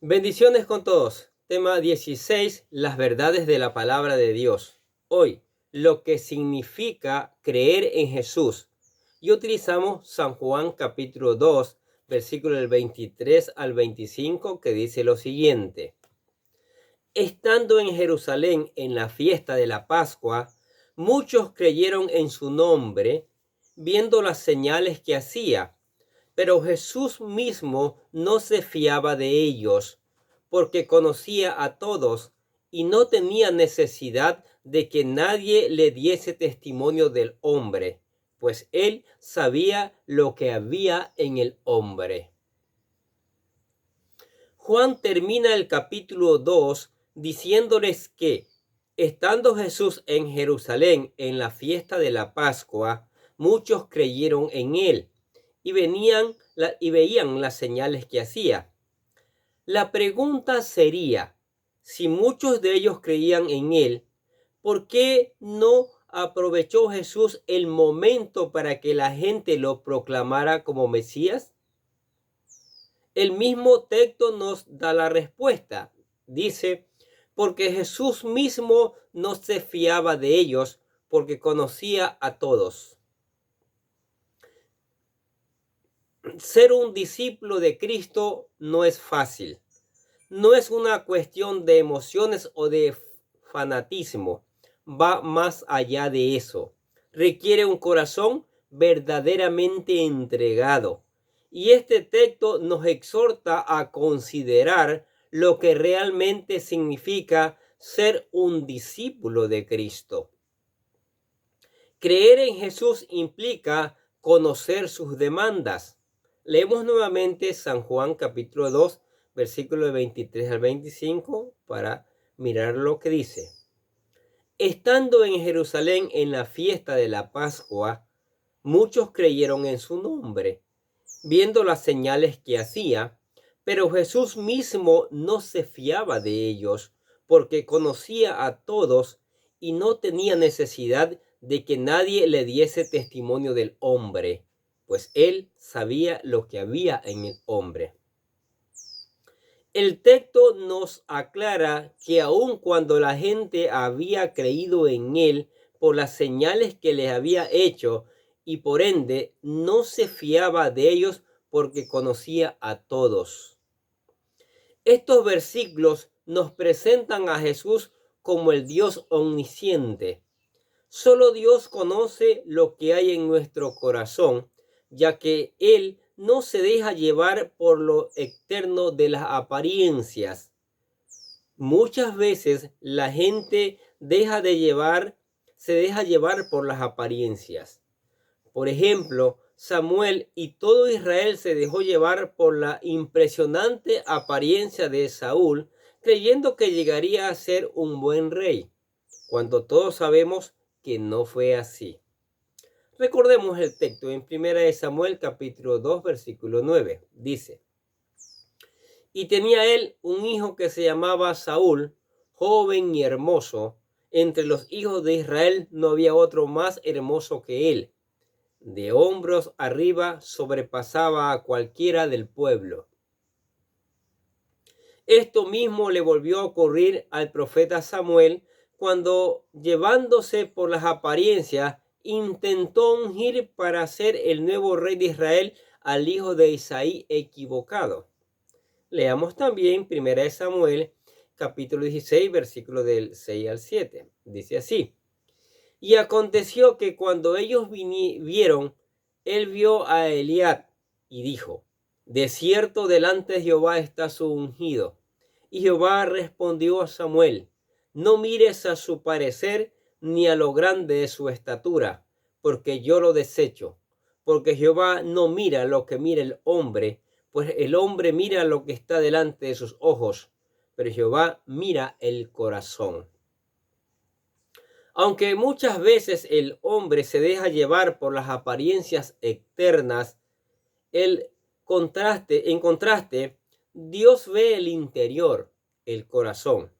Bendiciones con todos. Tema 16, las verdades de la palabra de Dios. Hoy, lo que significa creer en Jesús. Y utilizamos San Juan capítulo 2, versículo del 23 al 25, que dice lo siguiente. Estando en Jerusalén en la fiesta de la Pascua, muchos creyeron en su nombre, viendo las señales que hacía. Pero Jesús mismo no se fiaba de ellos, porque conocía a todos y no tenía necesidad de que nadie le diese testimonio del hombre, pues él sabía lo que había en el hombre. Juan termina el capítulo 2 diciéndoles que, estando Jesús en Jerusalén en la fiesta de la Pascua, muchos creyeron en él y veían las señales que hacía. La pregunta sería, si muchos de ellos creían en él, ¿por qué no aprovechó Jesús el momento para que la gente lo proclamara como Mesías? El mismo texto nos da la respuesta. Dice, porque Jesús mismo no se fiaba de ellos, porque conocía a todos. Ser un discípulo de Cristo no es fácil. No es una cuestión de emociones o de fanatismo. Va más allá de eso. Requiere un corazón verdaderamente entregado. Y este texto nos exhorta a considerar lo que realmente significa ser un discípulo de Cristo. Creer en Jesús implica conocer sus demandas. Leemos nuevamente San Juan capítulo 2, versículos 23 al 25 para mirar lo que dice. Estando en Jerusalén en la fiesta de la Pascua, muchos creyeron en su nombre, viendo las señales que hacía, pero Jesús mismo no se fiaba de ellos, porque conocía a todos y no tenía necesidad de que nadie le diese testimonio del hombre, pues él sabía lo que había en el hombre. El texto nos aclara que aun cuando la gente había creído en él por las señales que les había hecho y por ende no se fiaba de ellos porque conocía a todos. Estos versículos nos presentan a Jesús como el Dios omnisciente. Solo Dios conoce lo que hay en nuestro corazón, ya que Él no se deja llevar por lo externo de las apariencias. Muchas veces la gente se deja llevar por las apariencias. Por ejemplo, Samuel y todo Israel se dejó llevar por la impresionante apariencia de Saúl, creyendo que llegaría a ser un buen rey, cuando todos sabemos que no fue así. Recordemos el texto en 1 Samuel capítulo 2 versículo 9. Dice, y tenía él un hijo que se llamaba Saúl, joven y hermoso. Entre los hijos de Israel no había otro más hermoso que él. De hombros arriba sobrepasaba a cualquiera del pueblo. Esto mismo le volvió a ocurrir al profeta Samuel cuando, llevándose por las apariencias, intentó ungir para ser el nuevo rey de Israel al hijo de Isaí equivocado. Leamos también 1 Samuel capítulo 16 versículos del 6 al 7. Dice así. Y aconteció que cuando ellos vieron, él vio a Eliab y dijo, de cierto delante de Jehová está su ungido. Y Jehová respondió a Samuel, no mires a su parecer ni a lo grande de su estatura, porque yo lo desecho. Porque Jehová no mira lo que mira el hombre, pues el hombre mira lo que está delante de sus ojos, pero Jehová mira el corazón. Aunque muchas veces el hombre se deja llevar por las apariencias externas, en contraste, Dios ve el interior, el corazón.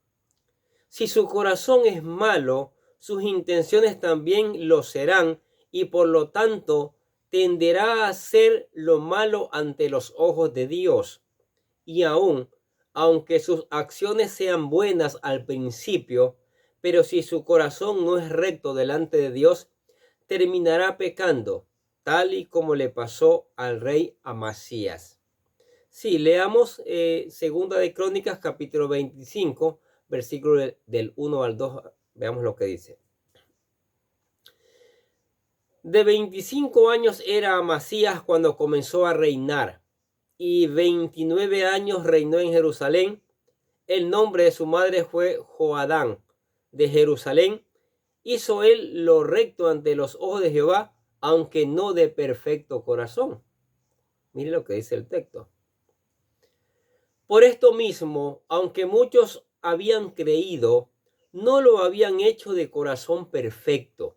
Si su corazón es malo, sus intenciones también lo serán y por lo tanto tenderá a hacer lo malo ante los ojos de Dios. Y aún aunque sus acciones sean buenas al principio, pero si su corazón no es recto delante de Dios, terminará pecando, tal y como le pasó al rey Amasías. Sí, leamos Segunda de Crónicas, capítulo 25, versículo del 1 al 2. Veamos lo que dice. De 25 años era Amasías cuando comenzó a reinar, y 29 años reinó en Jerusalén. El nombre de su madre fue Joadán de Jerusalén. Hizo él lo recto ante los ojos de Jehová, aunque no de perfecto corazón. Mire lo que dice el texto. Por esto mismo, aunque muchos habían creído, no lo habían hecho de corazón perfecto.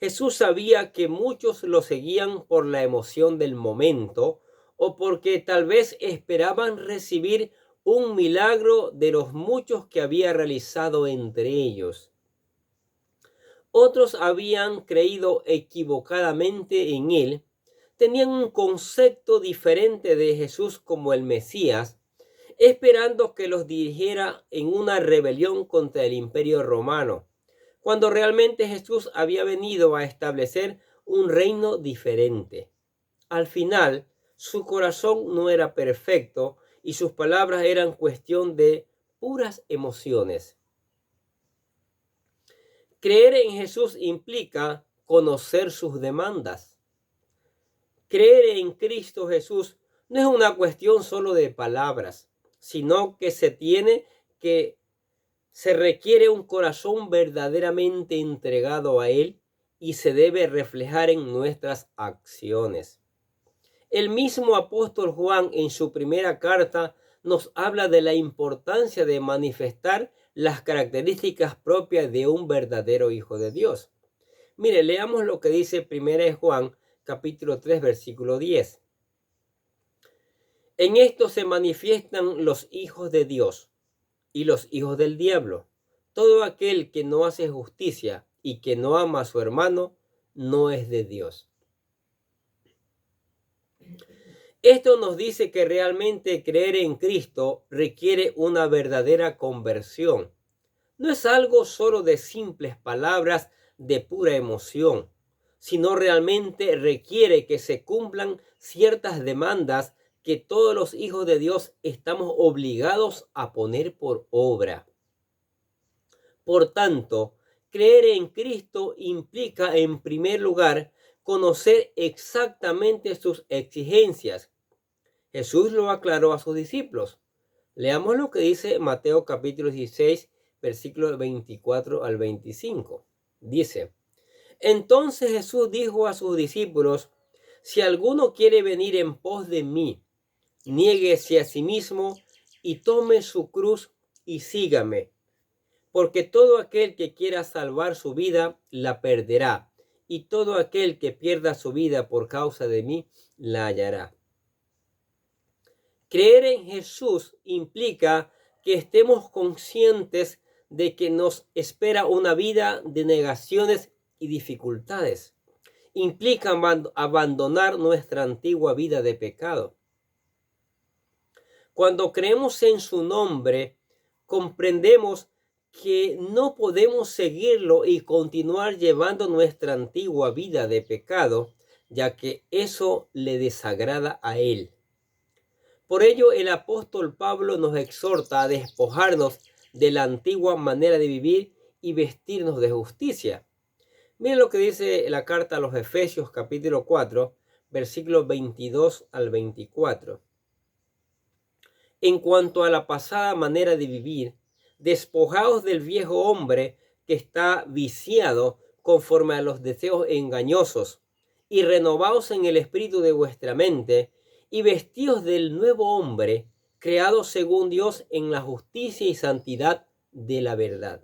Jesús sabía que muchos lo seguían por la emoción del momento o porque tal vez esperaban recibir un milagro de los muchos que había realizado entre ellos. Otros habían creído equivocadamente en él, tenían un concepto diferente de Jesús como el Mesías, esperando que los dirigiera en una rebelión contra el Imperio Romano, cuando realmente Jesús había venido a establecer un reino diferente. Al final, su corazón no era perfecto y sus palabras eran cuestión de puras emociones. Creer en Jesús implica conocer sus demandas. Creer en Cristo Jesús no es una cuestión solo de palabras, sino que se requiere un corazón verdaderamente entregado a Él y se debe reflejar en nuestras acciones. El mismo apóstol Juan en su primera carta nos habla de la importancia de manifestar las características propias de un verdadero hijo de Dios. Mire, leamos lo que dice 1 Juan capítulo 3 versículo 10. En esto se manifiestan los hijos de Dios y los hijos del diablo. Todo aquel que no hace justicia y que no ama a su hermano no es de Dios. Esto nos dice que realmente creer en Cristo requiere una verdadera conversión. No es algo solo de simples palabras de pura emoción, sino realmente requiere que se cumplan ciertas demandas que todos los hijos de Dios estamos obligados a poner por obra. Por tanto, creer en Cristo implica, en primer lugar, conocer exactamente sus exigencias. Jesús lo aclaró a sus discípulos. Leamos lo que dice Mateo capítulo 16, versículos 24 al 25. Dice: entonces Jesús dijo a sus discípulos: si alguno quiere venir en pos de mí, niéguese a sí mismo y tome su cruz y sígame. Porque todo aquel que quiera salvar su vida, la perderá. Y todo aquel que pierda su vida por causa de mí, la hallará. Creer en Jesús implica que estemos conscientes de que nos espera una vida de negaciones y dificultades. Implica abandonar nuestra antigua vida de pecado. Cuando creemos en su nombre, comprendemos que no podemos seguirlo y continuar llevando nuestra antigua vida de pecado, ya que eso le desagrada a Él. Por ello, el apóstol Pablo nos exhorta a despojarnos de la antigua manera de vivir y vestirnos de justicia. Miren lo que dice la carta a los Efesios capítulo 4, versículos 22 al 24. En cuanto a la pasada manera de vivir, despojaos del viejo hombre que está viciado conforme a los deseos engañosos, y renovaos en el espíritu de vuestra mente, y vestíos del nuevo hombre, creado según Dios en la justicia y santidad de la verdad.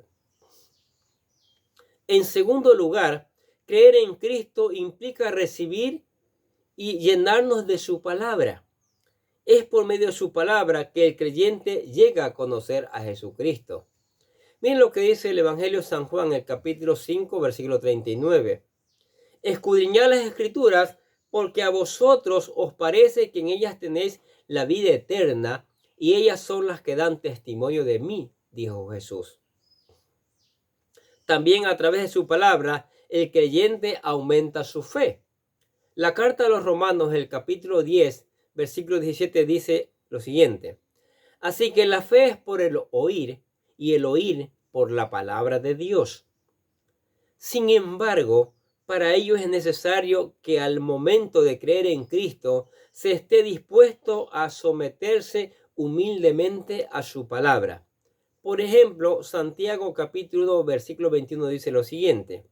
En segundo lugar, creer en Cristo implica recibir y llenarnos de su palabra. Es por medio de su palabra que el creyente llega a conocer a Jesucristo. Miren lo que dice el Evangelio de San Juan, el capítulo 5, versículo 39. Escudriñad las Escrituras, porque a vosotros os parece que en ellas tenéis la vida eterna, y ellas son las que dan testimonio de mí, dijo Jesús. También a través de su palabra, el creyente aumenta su fe. La carta a los Romanos, el capítulo 10, versículo 17, dice lo siguiente: así que la fe es por el oír, y el oír por la palabra de Dios. Sin embargo, para ello es necesario que al momento de creer en Cristo se esté dispuesto a someterse humildemente a su palabra. Por ejemplo, Santiago capítulo 2, versículo 21 dice lo siguiente: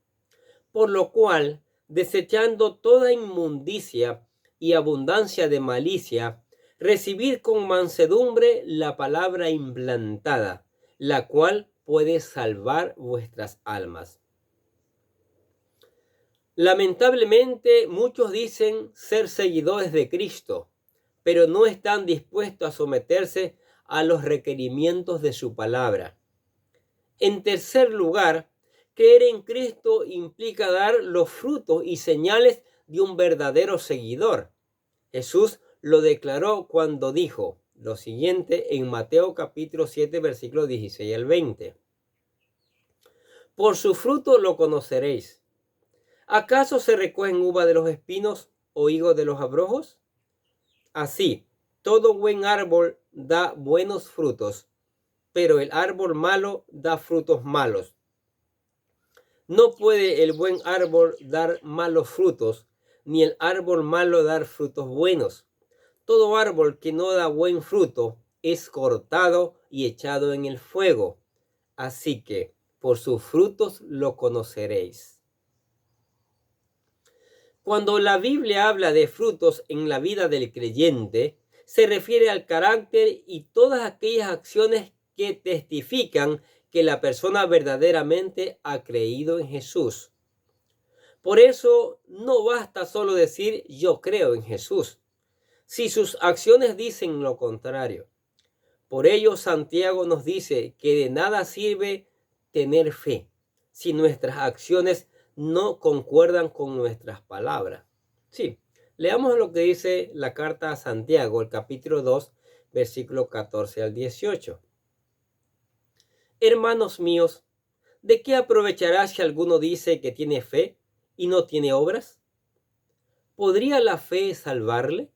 por lo cual, desechando toda inmundicia y abundancia de malicia, recibid con mansedumbre la palabra implantada, la cual puede salvar vuestras almas. Lamentablemente, muchos dicen ser seguidores de Cristo, pero no están dispuestos a someterse a los requerimientos de su palabra. En tercer lugar, creer en Cristo implica dar los frutos y señales de un verdadero seguidor. Jesús lo declaró cuando dijo lo siguiente en Mateo capítulo 7, versículos 16 al 20. Por su fruto lo conoceréis. ¿Acaso se recogen uva de los espinos o higo de los abrojos? Así, todo buen árbol da buenos frutos, pero el árbol malo da frutos malos. No puede el buen árbol dar malos frutos, ni el árbol malo dar frutos buenos. Todo árbol que no da buen fruto es cortado y echado en el fuego. Así que por sus frutos lo conoceréis. Cuando la Biblia habla de frutos en la vida del creyente, se refiere al carácter y todas aquellas acciones que testifican que la persona verdaderamente ha creído en Jesús. Por eso no basta solo decir yo creo en Jesús, si sus acciones dicen lo contrario. Por ello Santiago nos dice que de nada sirve tener fe si nuestras acciones no concuerdan con nuestras palabras. Sí, leamos lo que dice la carta a Santiago, el capítulo 2, versículo 14 al 18. Hermanos míos, ¿de qué aprovechará si alguno dice que tiene fe y no tiene obras? ¿Podría la fe salvarle?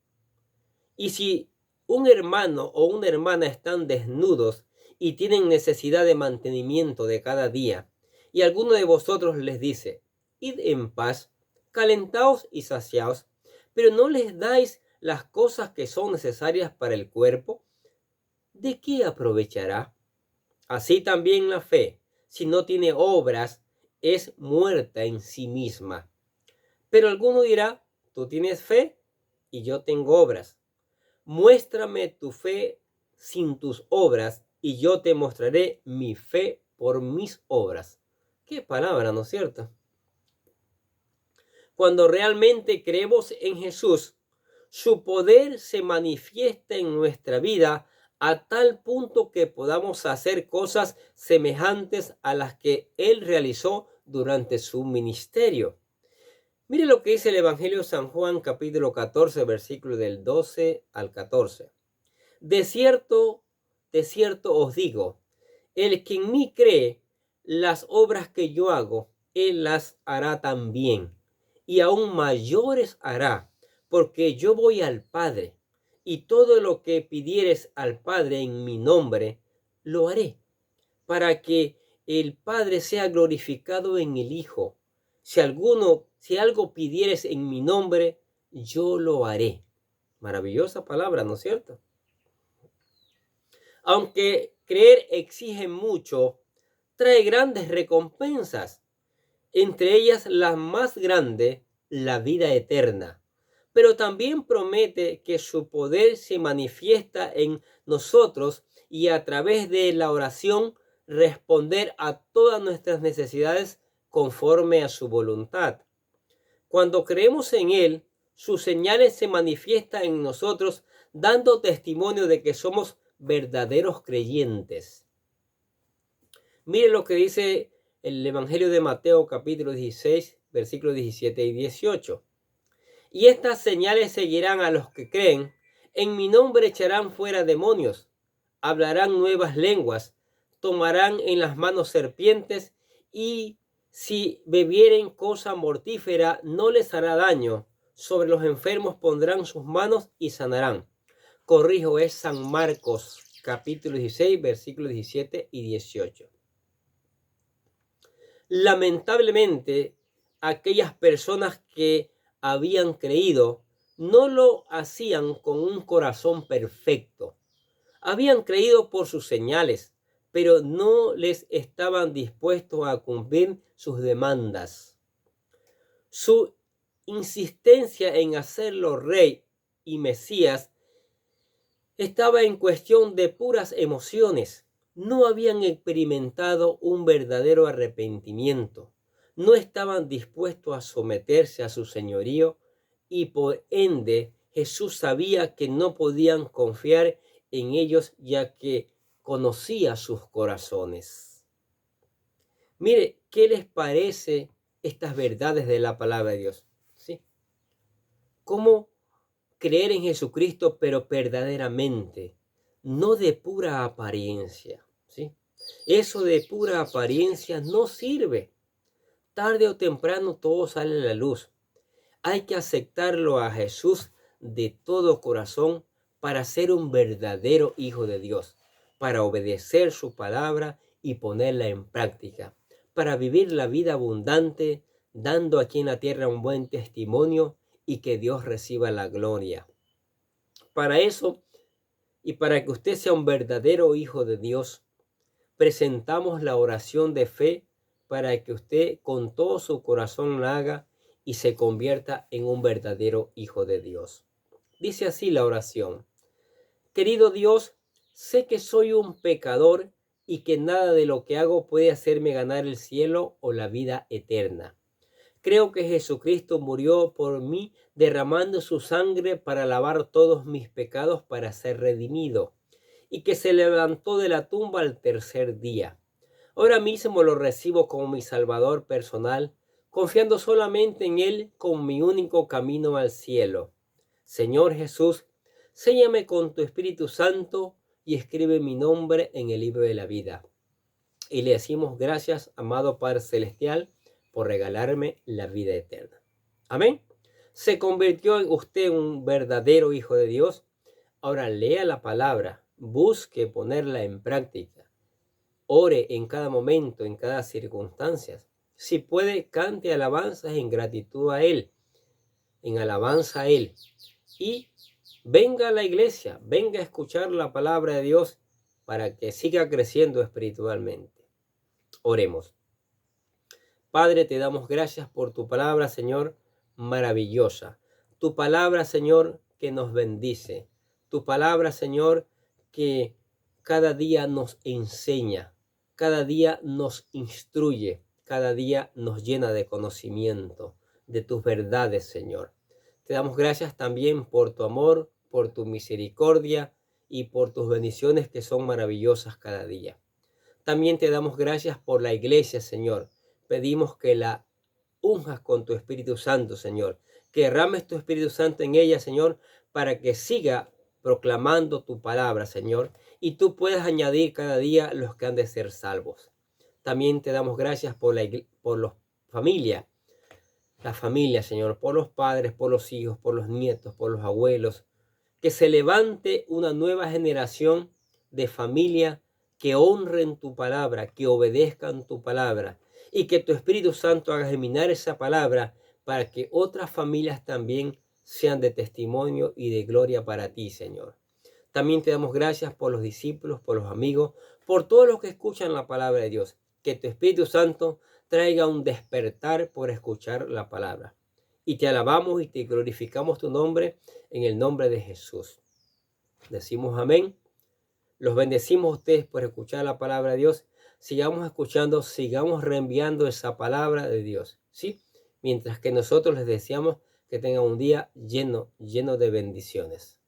Y si un hermano o una hermana están desnudos y tienen necesidad de mantenimiento de cada día, y alguno de vosotros les dice: id en paz, calentaos y saciaos, pero no les dais las cosas que son necesarias para el cuerpo, ¿de qué aprovechará? Así también la fe, si no tiene obras, es muerta en sí misma. Pero alguno dirá: tú tienes fe y yo tengo obras. Muéstrame tu fe sin tus obras y yo te mostraré mi fe por mis obras. Qué palabra, ¿no es cierto? Cuando realmente creemos en Jesús, su poder se manifiesta en nuestra vida a tal punto que podamos hacer cosas semejantes a las que Él realizó durante su ministerio. Mire lo que dice el Evangelio de San Juan, capítulo 14, versículo del 12 al 14. De cierto os digo, el que en mí cree, las obras que yo hago, él las hará también, y aún mayores hará, porque yo voy al Padre, y todo lo que pidieres al Padre en mi nombre, lo haré, para que el Padre sea glorificado en el Hijo. Si algo pidieres en mi nombre, yo lo haré. Maravillosa palabra, ¿no es cierto? Aunque creer exige mucho, trae grandes recompensas, entre ellas la más grande, la vida eterna. Pero también promete que su poder se manifiesta en nosotros y a través de la oración responder a todas nuestras necesidades conforme a su voluntad. Cuando creemos en Él, sus señales se manifiestan en nosotros, dando testimonio de que somos verdaderos creyentes. Mire lo que dice el Evangelio de Mateo capítulo 16, versículos 17 y 18. Y estas señales seguirán a los que creen, en mi nombre echarán fuera demonios, hablarán nuevas lenguas, tomarán en las manos serpientes, y si bebieren cosa mortífera no les hará daño. Sobre los enfermos pondrán sus manos y sanarán. Corrijo, es San Marcos, capítulo 16, versículos 17 y 18. Lamentablemente, aquellas personas que habían creído no lo hacían con un corazón perfecto. Habían creído por sus señales, pero no les estaban dispuestos a cumplir sus demandas. Su insistencia en hacerlo rey y Mesías estaba en cuestión de puras emociones. No habían experimentado un verdadero arrepentimiento. No estaban dispuestos a someterse a su señorío, y por ende Jesús sabía que no podían confiar en ellos, ya que conocía sus corazones. Mire, ¿qué les parece estas verdades de la palabra de Dios? ¿Sí? ¿Cómo creer en Jesucristo, pero verdaderamente, no de pura apariencia? ¿Sí? Eso de pura apariencia no sirve. Tarde o temprano todo sale a la luz. Hay que aceptarlo a Jesús de todo corazón para ser un verdadero hijo de Dios, para obedecer su palabra y ponerla en práctica, para vivir la vida abundante, dando aquí en la tierra un buen testimonio y que Dios reciba la gloria. Para eso, y para que usted sea un verdadero hijo de Dios, presentamos la oración de fe para que usted con todo su corazón la haga y se convierta en un verdadero hijo de Dios. Dice así la oración: querido Dios, sé que soy un pecador y que nada de lo que hago puede hacerme ganar el cielo o la vida eterna. Creo que Jesucristo murió por mí derramando su sangre para lavar todos mis pecados para ser redimido, y que se levantó de la tumba al tercer día. Ahora mismo lo recibo como mi Salvador personal, confiando solamente en Él como mi único camino al cielo. Señor Jesús, séllame con tu Espíritu Santo y escribe mi nombre en el libro de la vida. Y le decimos gracias, amado Padre Celestial, por regalarme la vida eterna. Amén. Se convirtió en usted un verdadero hijo de Dios. Ahora lea la palabra, busque ponerla en práctica. Ore en cada momento, en cada circunstancia. Si puede, cante alabanzas en gratitud a Él, en alabanza a Él. Y venga a la iglesia, venga a escuchar la palabra de Dios para que siga creciendo espiritualmente. Oremos. Padre, te damos gracias por tu palabra, Señor, maravillosa. Tu palabra, Señor, que nos bendice. Tu palabra, Señor, que cada día nos enseña, cada día nos instruye, cada día nos llena de conocimiento de tus verdades, Señor. Te damos gracias también por tu amor, por tu misericordia y por tus bendiciones que son maravillosas cada día. También te damos gracias por la iglesia, Señor. Pedimos que la unjas con tu Espíritu Santo, Señor. Que derrames tu Espíritu Santo en ella, Señor, para que siga proclamando tu palabra, Señor, y tú puedas añadir cada día los que han de ser salvos. También te damos gracias por la familia, Señor, por los padres, por los hijos, por los nietos, por los abuelos. Que se levante una nueva generación de familia que honren tu palabra, que obedezcan tu palabra, y que tu Espíritu Santo haga germinar esa palabra para que otras familias también sean de testimonio y de gloria para ti, Señor. También te damos gracias por los discípulos, por los amigos, por todos los que escuchan la palabra de Dios. Que tu Espíritu Santo traiga un despertar por escuchar la palabra. Y te alabamos y te glorificamos tu nombre en el nombre de Jesús. Decimos amén. Los bendecimos a ustedes por escuchar la palabra de Dios. Sigamos escuchando, sigamos reenviando esa palabra de Dios, ¿sí? Mientras que nosotros les deseamos que tengan un día lleno de bendiciones.